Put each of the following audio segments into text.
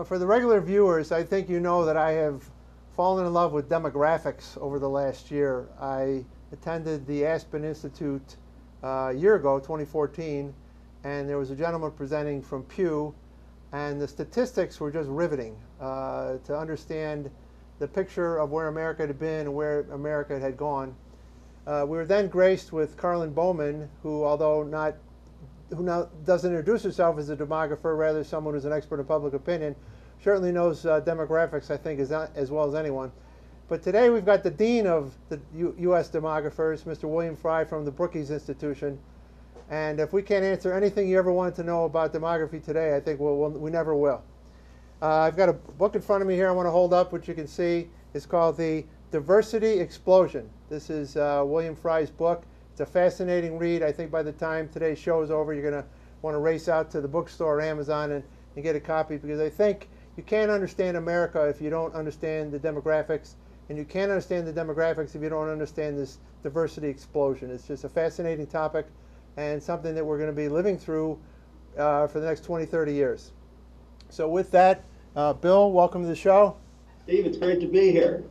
For the regular viewers, I think you know that I have fallen in love with demographics over the last year. I attended the Aspen Institute a year ago, 2014, and there was a gentleman presenting from Pew, and the statistics were just riveting to understand the picture of where America had been and where America had gone. We were then graced with Carlin Bowman, who, although who now doesn't introduce herself as a demographer, rather someone who's an expert in public opinion, certainly knows demographics, I think, as well as anyone. But today we've got the Dean of the U.S. Demographers, Mr. William Frey from the Brookings Institution. And if we can't answer anything you ever wanted to know about demography today, I think we never will. I've got a book in front of me here I want to hold up, which you can see is called The Diversity Explosion. This is William Frey's book. It's a fascinating read. I think by the time today's show is over, you're going to want to race out to the bookstore or Amazon and get a copy, because I think you can't understand America if you don't understand the demographics, and you can't understand the demographics if you don't understand this diversity explosion. It's just a fascinating topic and something that we're going to be living through for the next 20, 30 years. So with that, Bill, welcome to the show. Steve, it's great to be here.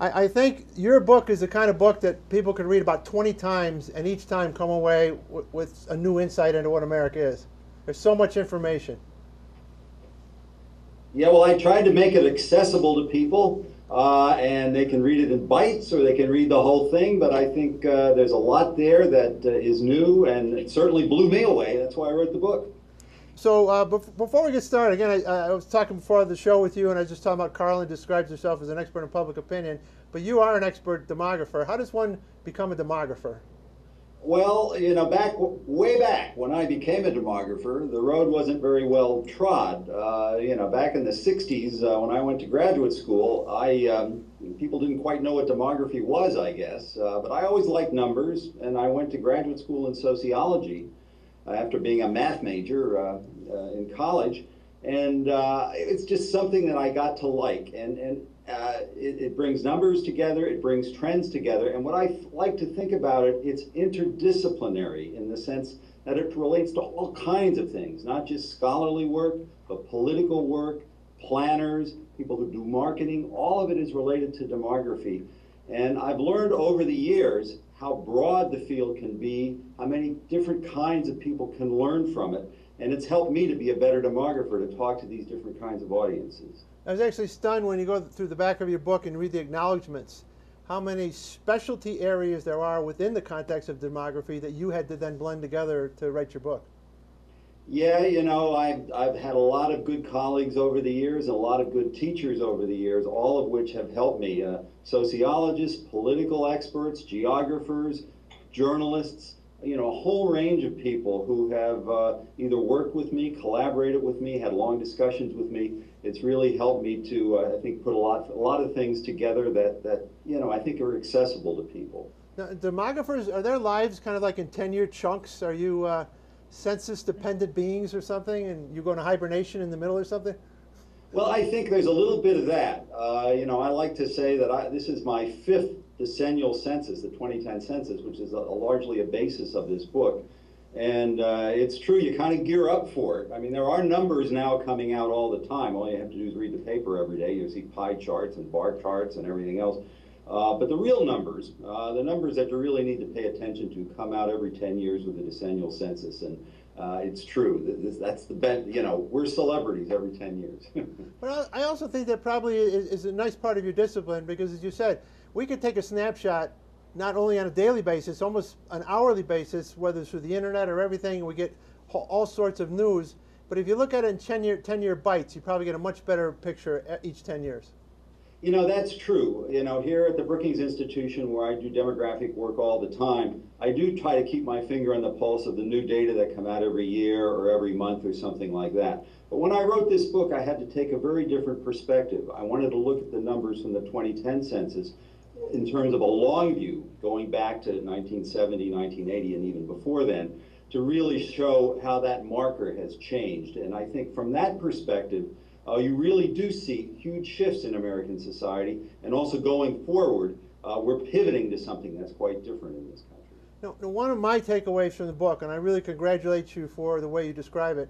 I think your book is the kind of book that people could read about 20 times and each time come away with a new insight into what America is. There's so much information. Yeah, well, I tried to make it accessible to people, and they can read it in bites or they can read the whole thing, but I think there's a lot there that is new, and it certainly blew me away. That's why I wrote the book. So before we get started, again, I was talking before the show with you, and I was just talking about Carlin describes herself as an expert in public opinion, but you are an expert demographer. How does one become a demographer? Well, you know, way back when I became a demographer, the road wasn't very well trod. You know, back in the 60s, when I went to graduate school, people didn't quite know what demography was, I guess, but I always liked numbers, and I went to graduate school in sociology after being a math major in college, and it's just something that I got to like, and it brings numbers together, it brings trends together, and what I like to think about it, it's interdisciplinary in the sense that it relates to all kinds of things, not just scholarly work, but political work, planners, people who do marketing, all of it is related to demography. And I've learned over the years how broad the field can be, how many different kinds of people can learn from it, and it's helped me to be a better demographer, to talk to these different kinds of audiences. I was actually stunned when you go through the back of your book and read the acknowledgments, how many specialty areas there are within the context of demography that you had to then blend together to write your book. Yeah, you know, I've had a lot of good colleagues over the years, and a lot of good teachers over the years, all of which have helped me. Sociologists, political experts, geographers, journalists, you know, a whole range of people who have either worked with me, collaborated with me, had long discussions with me. It's really helped me to, I think, put a lot of things together that you know, I think are accessible to people. Now, demographers, are their lives kind of like in 10-year chunks? Are you census-dependent beings or something, and you go into hibernation in the middle or something? Well, I think there's a little bit of that. You know, I like to say that this is my 5th decennial census, the 2010 census, which is largely a basis of this book. And it's true, you kind of gear up for it. I mean, there are numbers now coming out all the time. All you have to do is read the paper every day. You see pie charts and bar charts and everything else. But the real numbers, the numbers that you really need to pay attention to, come out every 10 years with the decennial census. And it's true. That's the bet. You know, we're celebrities every 10 years. But I also think that probably is a nice part of your discipline, because, as you said, we could take a snapshot not only on a daily basis, almost an hourly basis, whether it's through the internet or everything, and we get all sorts of news. But if you look at it in 10-year bites, you probably get a much better picture each 10 years. You know, that's true. You know, here at the Brookings Institution, where I do demographic work all the time, I do try to keep my finger on the pulse of the new data that come out every year or every month or something like that. But when I wrote this book, I had to take a very different perspective. I wanted to look at the numbers from the 2010 census in terms of a long view, going back to 1970, 1980, and even before then, to really show how that marker has changed. And I think from that perspective, you really do see huge shifts in American society, and also going forward, we're pivoting to something that's quite different in this country. Now, one of my takeaways from the book, and I really congratulate you for the way you describe it,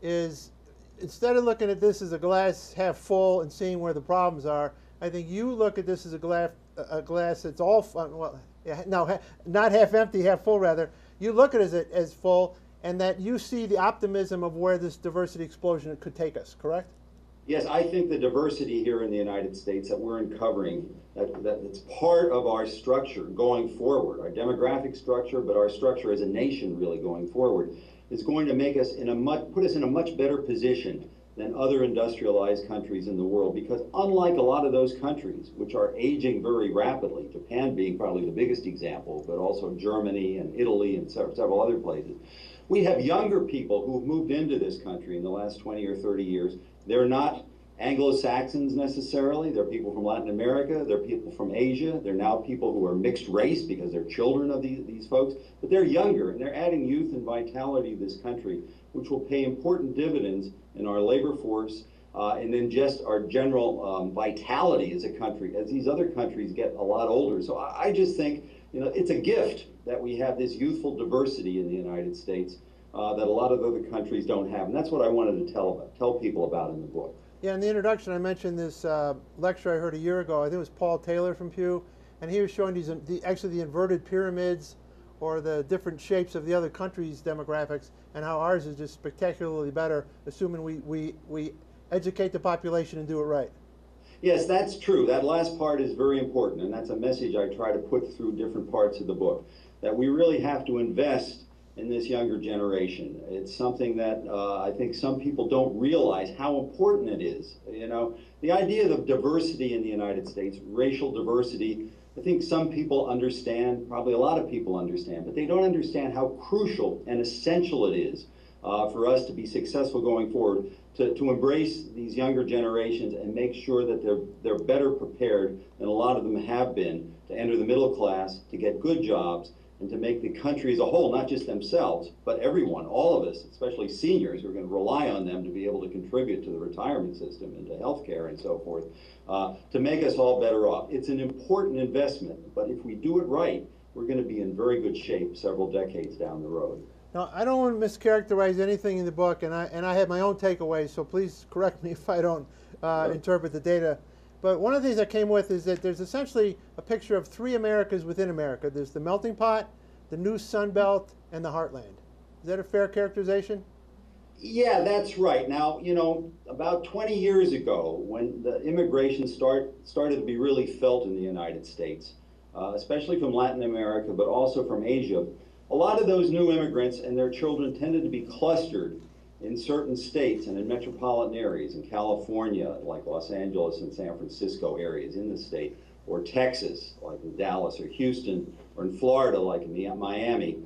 is instead of looking at this as a glass half full and seeing where the problems are, I think you look at this as a glass that's all fun. Well, yeah, no, not half empty, half full rather. You look at it as full, and that you see the optimism of where this diversity explosion could take us. Correct? Yes, I think the diversity here in the United States that we're uncovering, that's part of our structure going forward, our demographic structure, but our structure as a nation really going forward, is going to make us put us in a much better position than other industrialized countries in the world, because unlike a lot of those countries, which are aging very rapidly, Japan being probably the biggest example, but also Germany and Italy and several other places, we have younger people who have moved into this country in the last 20 or 30 years. They're not Anglo-Saxons necessarily. They're people from Latin America. They're people from Asia. They're now people who are mixed race because they're children of these folks. But they're younger, and they're adding youth and vitality to this country, which will pay important dividends in our labor force and in just our general vitality as a country, as these other countries get a lot older. So I just think, you know, it's a gift that we have this youthful diversity in the United States that a lot of other countries don't have. And that's what I wanted to tell people about in the book. Yeah, in the introduction, I mentioned this lecture I heard a year ago. I think it was Paul Taylor from Pew, and he was showing actually the inverted pyramids or the different shapes of the other countries' demographics, and how ours is just spectacularly better, assuming we educate the population and do it right. Yes, that's true. That last part is very important, and that's a message I try to put through different parts of the book, that we really have to invest in this younger generation. It's something that I think some people don't realize how important it is. You know, the idea of diversity in the United States, racial diversity, I think some people understand, probably a lot of people understand, but they don't understand how crucial and essential it is for us to be successful going forward, to embrace these younger generations and make sure that they're better prepared than a lot of them have been to enter the middle class, to get good jobs, and to make the country as a whole, not just themselves, but everyone, all of us, especially seniors, who are going to rely on them to be able to contribute to the retirement system and to health care and so forth, to make us all better off. It's an important investment, but if we do it right, we're going to be in very good shape several decades down the road. Now, I don't want to mischaracterize anything in the book, and I have my own takeaways, so please correct me if I don't interpret the data. But one of the things that came with is that there's essentially a picture of three Americas within America. There's the melting pot, the new Sun Belt, and the heartland. Is that a fair characterization? Yeah, that's right. Now, you know, about 20 years ago, when the immigration started to be really felt in the United States, especially from Latin America, but also from Asia, a lot of those new immigrants and their children tended to be clustered in certain states and in metropolitan areas, in California, like Los Angeles and San Francisco areas in the state, or Texas, like in Dallas or Houston, or in Florida, like in Miami.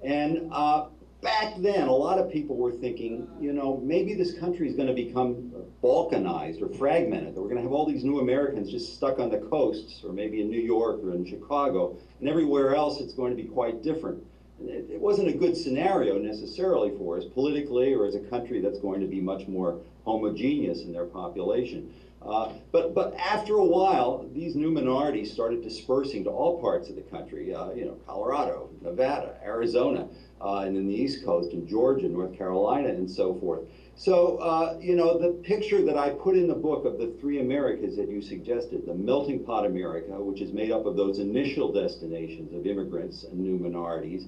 And back then, a lot of people were thinking, you know, maybe this country is going to become balkanized or fragmented, that we're going to have all these new Americans just stuck on the coasts, or maybe in New York or in Chicago, and everywhere else it's going to be quite different. It wasn't a good scenario necessarily for us politically, or as a country that's going to be much more homogeneous in their population. But after a while, these new minorities started dispersing to all parts of the country, you know, Colorado, Nevada, Arizona, and in the East Coast, in Georgia, North Carolina, and so forth. So, you know, the picture that I put in the book of the three Americas that you suggested, the melting pot America, which is made up of those initial destinations of immigrants and new minorities,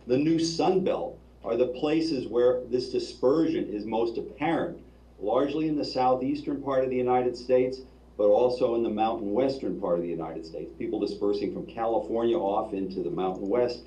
the new Sun Belt are the places where this dispersion is most apparent, largely in the southeastern part of the United States, but also in the mountain western part of the United States. People dispersing from California off into the mountain west,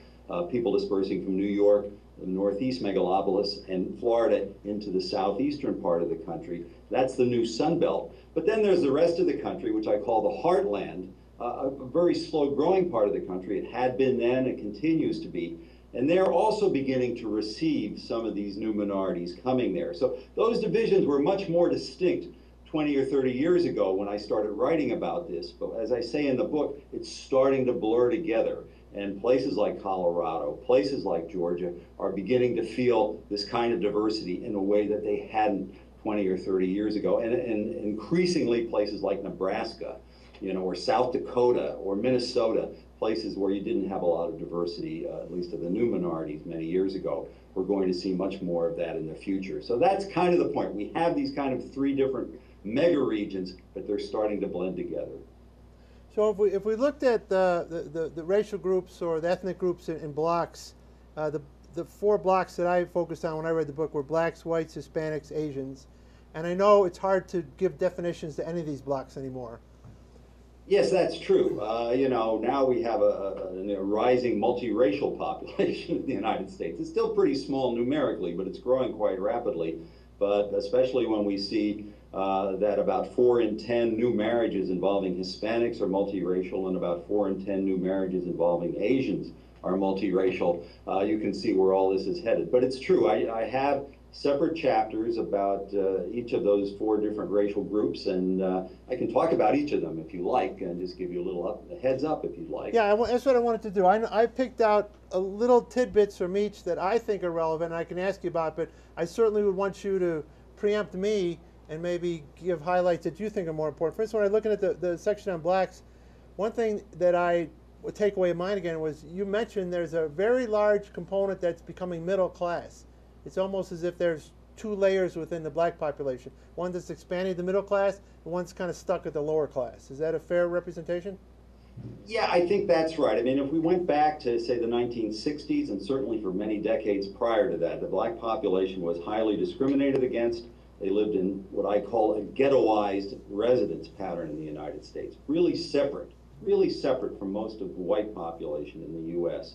people dispersing from New York, the northeast megalopolis, and Florida into the southeastern part of the country. That's the new Sun Belt. But then there's the rest of the country, which I call the heartland, a very slow growing part of the country. It had been then, it continues to be. And they're also beginning to receive some of these new minorities coming there. So those divisions were much more distinct 20 or 30 years ago when I started writing about this. But as I say in the book, it's starting to blur together. And places like Colorado, places like Georgia are beginning to feel this kind of diversity in a way that they hadn't 20 or 30 years ago. And increasingly places like Nebraska, you know, or South Dakota or Minnesota, places where you didn't have a lot of diversity, at least of the new minorities many years ago. We're going to see much more of that in the future. So that's kind of the point. We have these kind of three different mega regions, but they're starting to blend together. So if we looked at the racial groups or the ethnic groups in blocks, the four blocks that I focused on when I read the book were blacks, whites, Hispanics, Asians. And I know it's hard to give definitions to any of these blocks anymore. Yes, that's true. You know, now we have a rising multiracial population in the United States. It's still pretty small numerically, but it's growing quite rapidly. But especially when we see that about 4 in 10 new marriages involving Hispanics are multiracial and about 4 in 10 new marriages involving Asians are multiracial, you can see where all this is headed. But it's true, I have separate chapters about each of those 4 different racial groups, and I can talk about each of them if you like, and just give you a little heads up if you'd like. Yeah, that's what I wanted to do. I picked out a little tidbits from each that I think are relevant, and I can ask you about, but I certainly would want you to preempt me and maybe give highlights that you think are more important. For instance, when I'm looking at the section on blacks, one thing that I would take away in mind again was you mentioned there's a very large component that's becoming middle class. It's almost as if there's 2 layers within the black population. One that's expanding the middle class, and one's kind of stuck at the lower class. Is that a fair representation? Yeah, I think that's right. I mean, if we went back to, say, the 1960s, and certainly for many decades prior to that, the black population was highly discriminated against. They lived in what I call a ghettoized residence pattern in the United States, really separate from most of the white population in the U.S.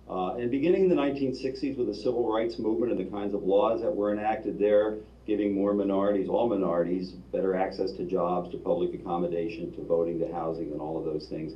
And beginning in the 1960s with the civil rights movement and the kinds of laws that were enacted there, giving more minorities, all minorities, better access to jobs, to public accommodation, to voting, to housing, and all of those things.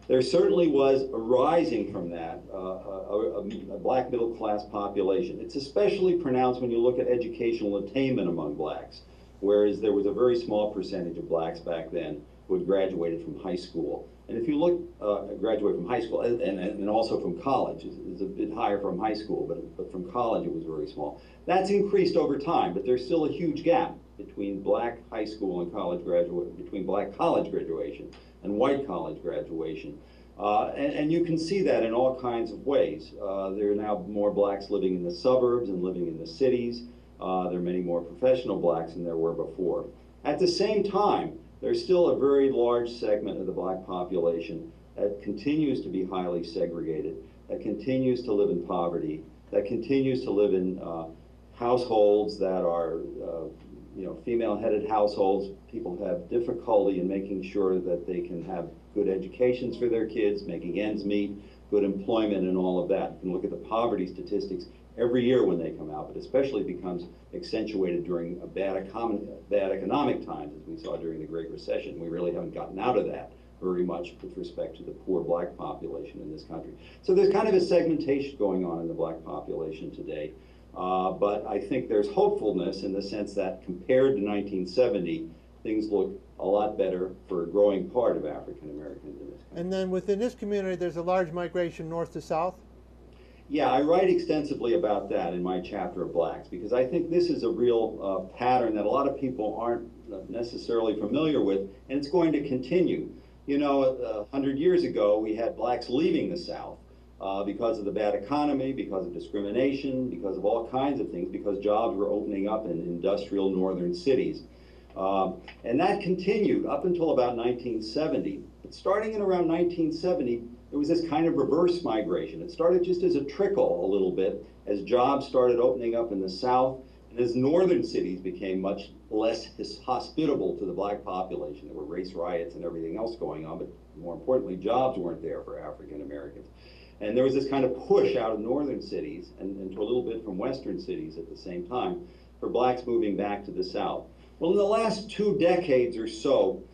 There certainly was arising from that a black middle class population. It's especially pronounced when you look at educational attainment among blacks, whereas there was a very small percentage of blacks back then who had graduated from high school. And if you look, graduate from high school and also from college, it's a bit higher from high school, but from college it was very small. That's increased over time, but there's still a huge gap between black high school and college graduate, between black college graduation and white college graduation. And you can see that in all kinds of ways. There are now more blacks living in the suburbs and living in the cities. There are many more professional blacks than there were before. At the same time, there's still a very large segment of the black population that continues to be highly segregated, that continues to live in poverty, that continues to live in households that are female-headed households. People have difficulty in making sure that they can have good educations for their kids, making ends meet, good employment, and all of that. You can look at the poverty statistics every year when they come out, but especially becomes accentuated during bad economic times, as we saw during the Great Recession. We really haven't gotten out of that very much with respect to the poor black population in this country. So there's kind of a segmentation going on in the black population today. But I think there's hopefulness in the sense that compared to 1970, things look a lot better for a growing part of African Americans in this country. And then within this community, there's a large migration north to south? Yeah, I write extensively about that in my chapter of blacks, because I think this is a real pattern that a lot of people aren't necessarily familiar with, and it's going to continue. You know, 100 years ago, we had blacks leaving the South because of the bad economy, because of discrimination, because of all kinds of things, because jobs were opening up in industrial northern cities. And that continued up until about 1970. But starting in around 1970, there was this kind of reverse migration. It started just as a trickle a little bit as jobs started opening up in the South and as northern cities became much less hospitable to the black population. There were race riots and everything else going on, but more importantly, jobs weren't there for African Americans. And there was this kind of push out of northern cities and to a little bit from western cities at the same time for blacks moving back to the South. Well, in the last 2 decades or so,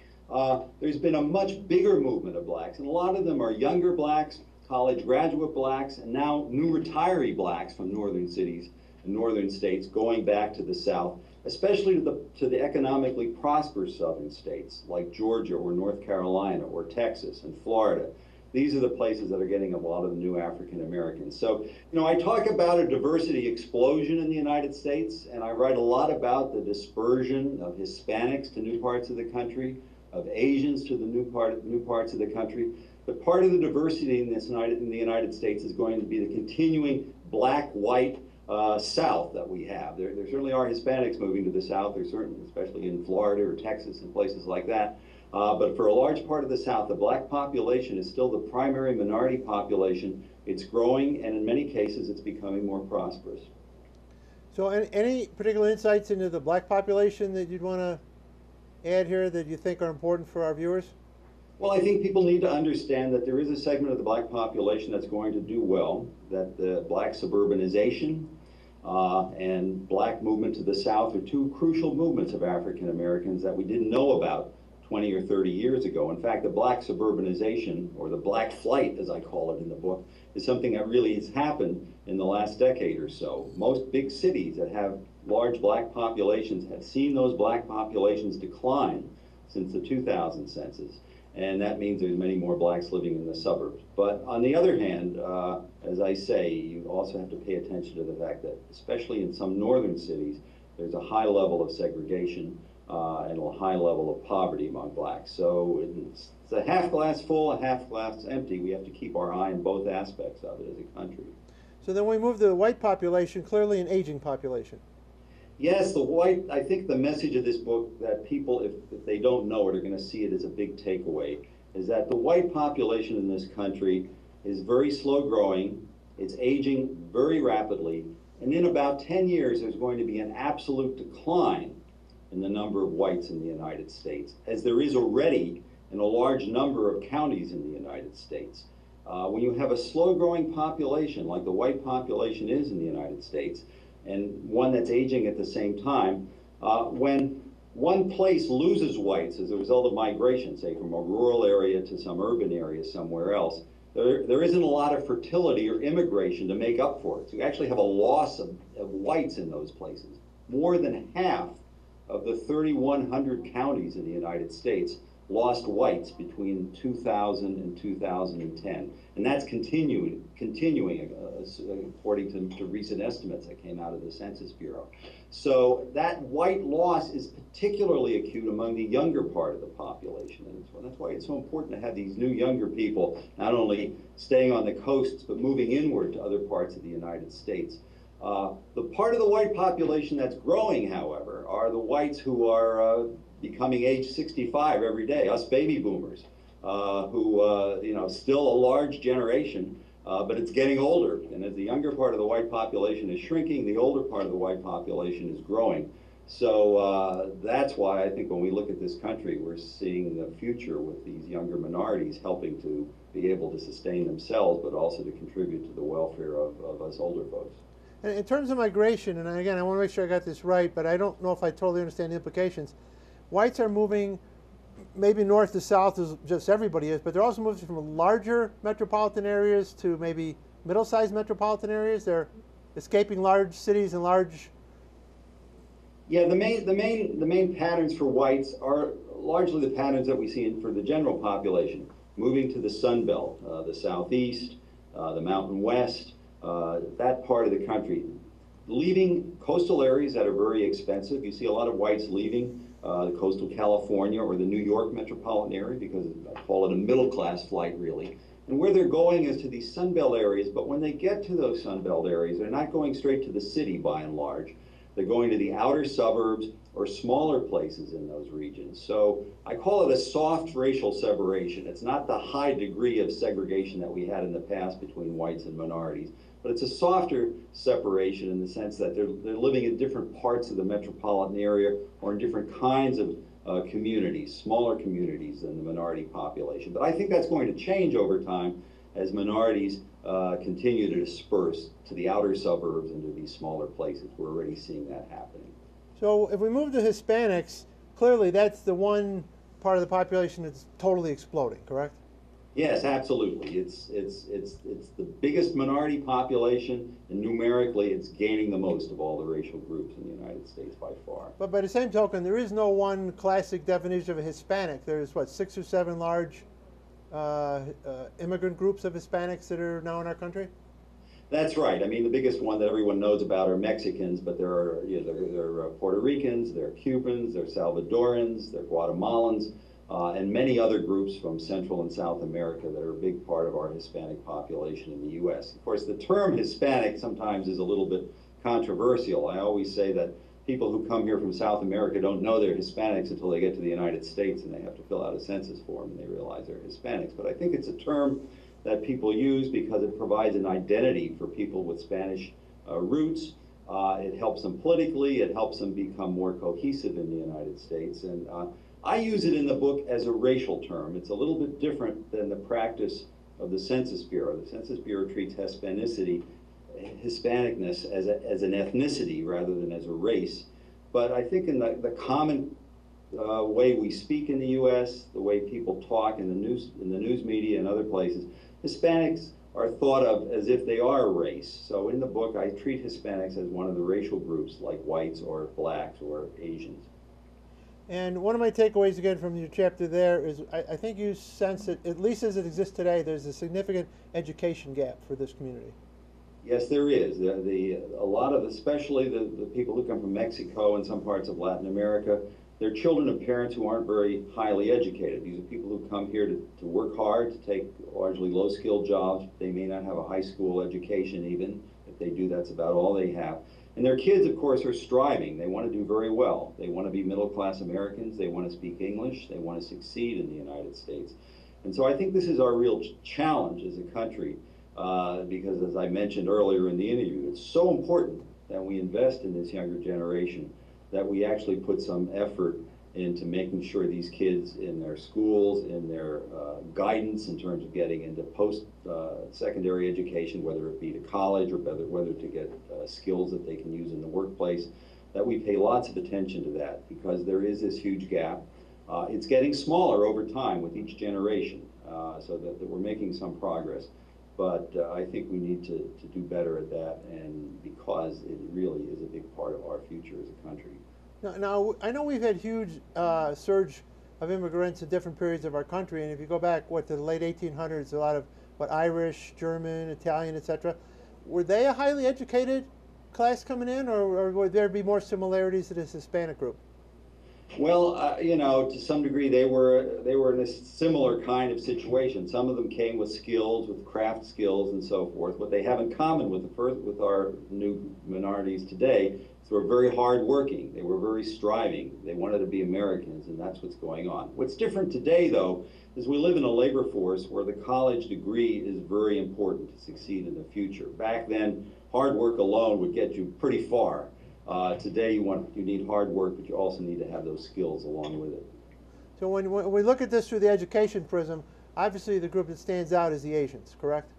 there's been a much bigger movement of blacks, and a lot of them are younger blacks, college graduate blacks, and now new retiree blacks from northern cities and northern states going back to the South, especially to the economically prosperous southern states like Georgia or North Carolina or Texas and Florida. These are the places that are getting a lot of the new African Americans. So, you know, I talk about a diversity explosion in the United States, and I write a lot about the dispersion of Hispanics to new parts of the country, of Asians to the new parts of the country. But part of the diversity in the United States is going to be the continuing black-white South that we have. There certainly are Hispanics moving to the South. There's certainly, especially in Florida or Texas and places like that. But for a large part of the South, the black population is still the primary minority population. It's growing, and in many cases, it's becoming more prosperous. So any particular insights into the black population that you'd want to add here that you think are important for our viewers? Well, I think people need to understand that there is a segment of the black population that's going to do well, that the black suburbanization and black movement to the South are two crucial movements of African Americans that we didn't know about 20 or 30 years ago. In fact, the black suburbanization, or the black flight, as I call it in the book, is something that really has happened in the last decade or so. Most big cities that have large black populations have seen those black populations decline since the 2000 census. And that means there's many more blacks living in the suburbs. But on the other hand, as I say, you also have to pay attention to the fact that, especially in some northern cities, there's a high level of segregation and a high level of poverty among blacks. So it's a half glass full, a half glass empty. We have to keep our eye on both aspects of it as a country. So then we move to the white population, clearly an aging population. Yes, I think the message of this book that people, if they don't know it, are going to see it as a big takeaway, is that the white population in this country is very slow growing, it's aging very rapidly, and in about 10 years there's going to be an absolute decline in the number of whites in the United States, as there is already in a large number of counties in the United States. When you have a slow growing population like the white population is in the United States, and one that's aging at the same time, when one place loses whites as a result of migration, say from a rural area to some urban area somewhere else, there isn't a lot of fertility or immigration to make up for it. So you actually have a loss of whites in those places. More than half of the 3,100 counties in the United States lost whites between 2000 and 2010. And that's continuing according to recent estimates that came out of the Census Bureau. So that white loss is particularly acute among the younger part of the population. And that's why it's so important to have these new younger people not only staying on the coasts, but moving inward to other parts of the United States. The part of the white population that's growing, however, are the whites who are becoming age 65 every day, us baby boomers, who, still a large generation, but it's getting older. And as the younger part of the white population is shrinking, the older part of the white population is growing. So that's why I think when we look at this country, we're seeing the future with these younger minorities helping to be able to sustain themselves, but also to contribute to the welfare of us older folks. And in terms of migration, and again, I want to make sure I got this right, but I don't know if I totally understand the implications. Whites are moving maybe north to south, as just everybody is, but they're also moving from larger metropolitan areas to maybe middle-sized metropolitan areas. They're escaping large cities and large. Yeah, the main patterns for whites are largely the patterns that we see for the general population, moving to the Sun Belt, the Southeast, the Mountain West, that part of the country, leaving coastal areas that are very expensive. You see a lot of whites leaving the coastal California or the New York metropolitan area, because I call it a middle-class flight, really. And where they're going is to these Sunbelt areas, but when they get to those Sunbelt areas, they're not going straight to the city by and large. They're going to the outer suburbs or smaller places in those regions. So I call it a soft racial separation. It's not the high degree of segregation that we had in the past between whites and minorities, but it's a softer separation in the sense that they're living in different parts of the metropolitan area or in different kinds of communities, smaller communities than the minority population. But I think that's going to change over time as minorities continue to disperse to the outer suburbs and to these smaller places. We're already seeing that happening. So if we move to Hispanics, clearly that's the one part of the population that's totally exploding, correct? Yes, absolutely. It's the biggest minority population, and numerically it's gaining the most of all the racial groups in the United States by far. But by the same token, there is no one classic definition of a Hispanic. There's, what, 6 or 7 large immigrant groups of Hispanics that are now in our country? That's right. I mean, the biggest one that everyone knows about are Mexicans, but there are Puerto Ricans, there are Cubans, there are Salvadorans, there are Guatemalans. and many other groups from Central and South America that are a big part of our Hispanic population in the U.S. Of course, the term Hispanic sometimes is a little bit controversial. I always say that people who come here from South America don't know they're Hispanics until they get to the United States and they have to fill out a census form and they realize they're Hispanics. But I think it's a term that people use because it provides an identity for people with Spanish roots. It helps them politically, it helps them become more cohesive in the United States. And I use it in the book as a racial term. It's a little bit different than the practice of the Census Bureau. The Census Bureau treats Hispanicity, Hispanicness as an ethnicity rather than as a race. But I think in the common way we speak in the U.S., the way people talk in the news media and other places, Hispanics are thought of as if they are a race. So in the book, I treat Hispanics as one of the racial groups like whites or blacks or Asians. And one of my takeaways again from your chapter there is I think you sense that, at least as it exists today, there's a significant education gap for this community. Yes, there is. A lot of, especially the people who come from Mexico and some parts of Latin America, they're children of parents who aren't very highly educated. These are people who come here to work hard, to take largely low-skilled jobs. They may not have a high school education even. If they do, that's about all they have. And their kids, of course, are striving. They want to do very well. They want to be middle-class Americans. They want to speak English. They want to succeed in the United States. And so I think this is our real challenge as a country, because as I mentioned earlier in the interview, it's so important that we invest in this younger generation, that we actually put some effort into making sure these kids in their schools, in their guidance in terms of getting into post-secondary education, whether it be to college or whether to get skills that they can use in the workplace, that we pay lots of attention to that, because there is this huge gap. It's getting smaller over time with each generation, so that we're making some progress. But I think we need to do better at that, and because it really is a big part of our future as a country. Now I know we've had huge surge of immigrants at different periods of our country, and if you go back, to the late 1800s, a lot of, Irish, German, Italian, etc. Were they a highly educated class coming in, or would there be more similarities to this Hispanic group? Well, you know, to some degree, they were in a similar kind of situation. Some of them came with skills, with craft skills, and so forth. What they have in common with our new minorities today is they were very hardworking. They were very striving. They wanted to be Americans, and that's what's going on. What's different today, though, is we live in a labor force where the college degree is very important to succeed in the future. Back then, hard work alone would get you pretty far. Today you need hard work, but you also need to have those skills along with it. So when we look at this through the education prism, obviously the group that stands out is the Asians, correct?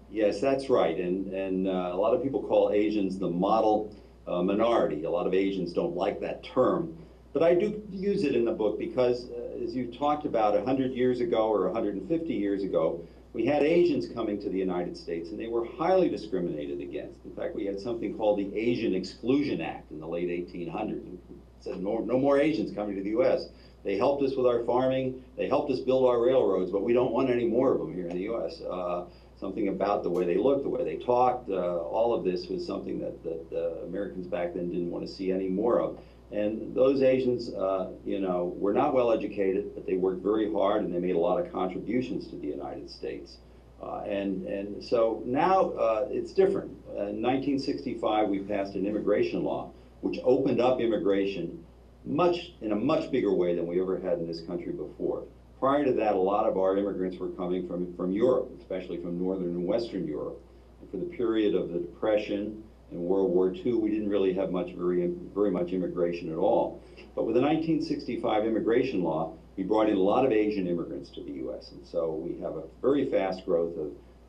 Yes, that's right. And a lot of people call Asians the model minority. A lot of Asians don't like that term. But I do use it in the book because, as you talked about 100 years ago or 150 years ago, we had Asians coming to the United States, and they were highly discriminated against. In fact, we had something called the Asian Exclusion Act in the late 1800s. It said no more Asians coming to the U.S. They helped us with our farming, they helped us build our railroads, but we don't want any more of them here in the U.S. Something about the way they looked, the way they talked, all of this was something that Americans back then didn't want to see any more of. And those Asians, you know, were not well educated, but they worked very hard and they made a lot of contributions to the United States. And so now it's different. In 1965, we passed an immigration law which opened up immigration in a much bigger way than we ever had in this country before. Prior to that, a lot of our immigrants were coming from Europe, especially from Northern and Western Europe. And for the period of the Depression and World War II, we didn't really have very much immigration at all. But with the 1965 immigration law, we brought in a lot of Asian immigrants to the U.S. And so we have a very fast growth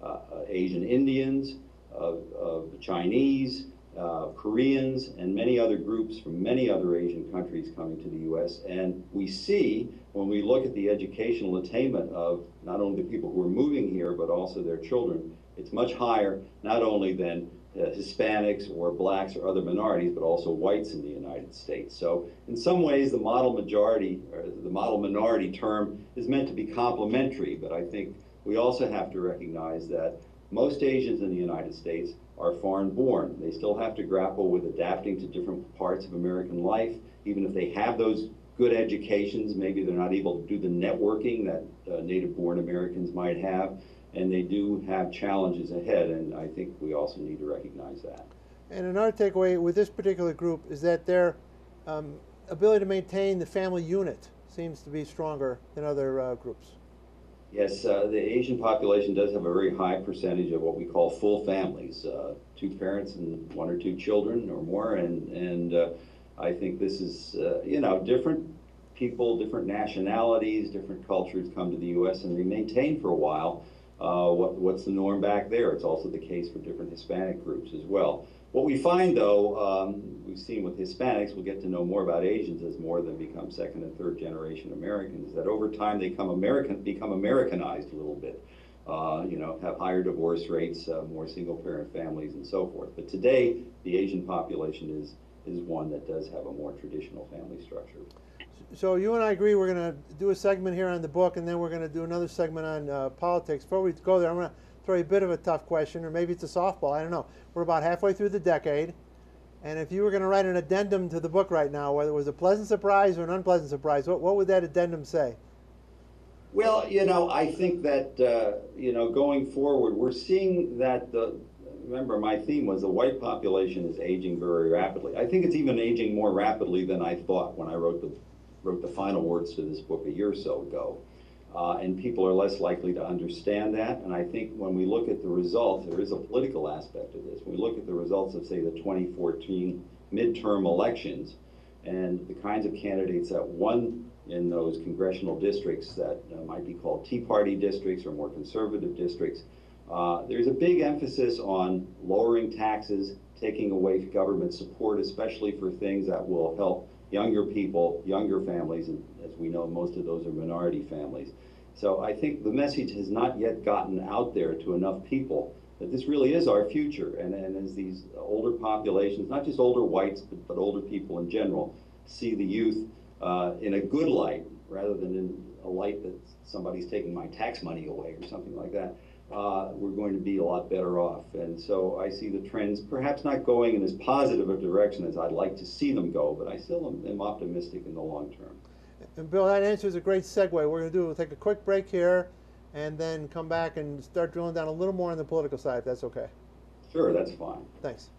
of Asian Indians, of Chinese, Koreans, and many other groups from many other Asian countries coming to the U.S. And we see, when we look at the educational attainment of not only the people who are moving here, but also their children, it's much higher, not only than Hispanics or blacks or other minorities, but also whites in the United States. So in some ways, the model majority, or the model minority term is meant to be complimentary, but I think we also have to recognize that most Asians in the United States are foreign born. They still have to grapple with adapting to different parts of American life, even if they have those good educations. Maybe they're not able to do the networking that native-born Americans might have, and they do have challenges ahead, and I think we also need to recognize that. And another takeaway with this particular group is that their ability to maintain the family unit seems to be stronger than other groups. Yes, the Asian population does have a very high percentage of what we call full families, two parents and one or two children or more, and I think this is, different people, different nationalities, different cultures come to the U.S. and maintain for a while what's the norm back there. It's also the case for different Hispanic groups as well. What we find, though, we've seen with Hispanics, we'll get to know more about Asians as more of them become second and third generation Americans, that over time they become Americanized a little bit, have higher divorce rates, more single parent families and so forth. But today, the Asian population is one that does have a more traditional family structure. So you and I agree we're going to do a segment here on the book, and then we're going to do another segment on politics. Before we go there, I'm going to throw you a bit of a tough question, or maybe it's a softball, I don't know. We're about halfway through the decade, and if you were going to write an addendum to the book right now, whether it was a pleasant surprise or an unpleasant surprise, what would that addendum say? Well, I think that, going forward, we're seeing that remember my theme was the white population is aging very rapidly. I think it's even aging more rapidly than I thought when I wrote the final words to this book a year or so ago. And people are less likely to understand that. And I think when we look at the results, there is a political aspect of this. When we look at the results of, say, the 2014 midterm elections and the kinds of candidates that won in those congressional districts that might be called Tea Party districts or more conservative districts, there's a big emphasis on lowering taxes, taking away government support, especially for things that will help younger people, younger families, and as we know, most of those are minority families. So I think the message has not yet gotten out there to enough people that this really is our future. And as these older populations, not just older whites, but older people in general, see the youth in a good light rather than in a light that somebody's taking my tax money away or something like that, we're going to be a lot better off. And so I see the trends perhaps not going in as positive a direction as I'd like to see them go, but I still am optimistic in the long term. And Bill, that answer is a great segue. We'll take a quick break here and then come back and start drilling down a little more on the political side, if that's okay. Sure, that's fine. Thanks.